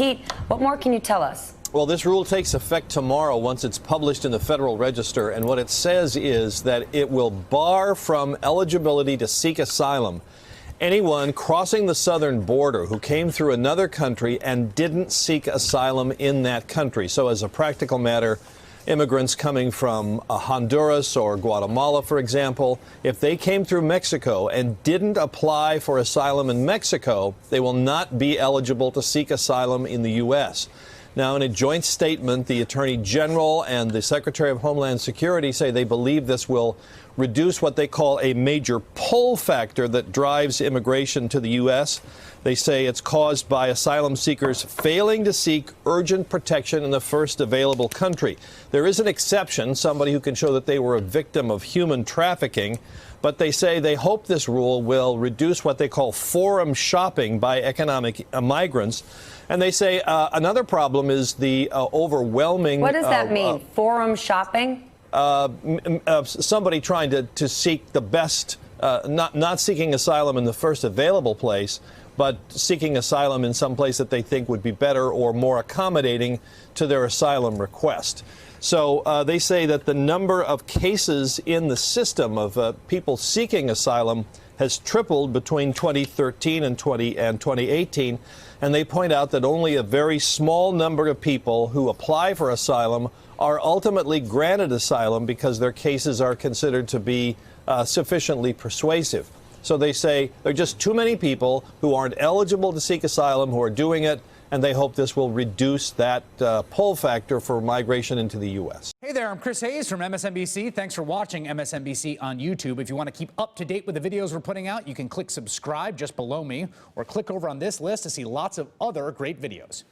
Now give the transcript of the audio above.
Pete, what more can you tell us? Well, this rule takes effect tomorrow once it's published in the Federal Register, and what it says is that it will bar from eligibility to seek asylum anyone crossing the southern border who came through another country and didn't seek asylum in that country. So as a practical matter, immigrants coming from Honduras or Guatemala, for example, if they came through Mexico and didn't apply for asylum in Mexico, they will not be eligible to seek asylum in the U.S. Now, in a joint statement, the Attorney General and the Secretary of Homeland Security say they believe this will reduce what they call a major pull factor that drives immigration to the U.S. They say it's caused by asylum seekers failing to seek urgent protection in the first available country. There is an exception, somebody who can show that they were a victim of human trafficking, but they say they hope this rule will reduce what they call forum shopping by economic migrants. And they say another problem is the overwhelming... What does that mean, forum shopping? Somebody trying to seek the best, not seeking asylum in the first available place, but seeking asylum in some place that they think would be better or more accommodating to their asylum request. So they say that the number of cases in the system of people seeking asylum has tripled between 2013 and 2018, and they point out that only a very small number of people who apply for asylum are ultimately granted asylum because their cases are considered to be sufficiently persuasive. So they say there are just too many people who aren't eligible to seek asylum who are doing it, and they hope this will reduce that pull factor for migration into the U.S. Hey there, I'm Chris Hayes from MSNBC. Thanks for watching MSNBC on YouTube. If you want to keep up to date with the videos we're putting out, you can click subscribe just below me or click over on this list to see lots of other great videos.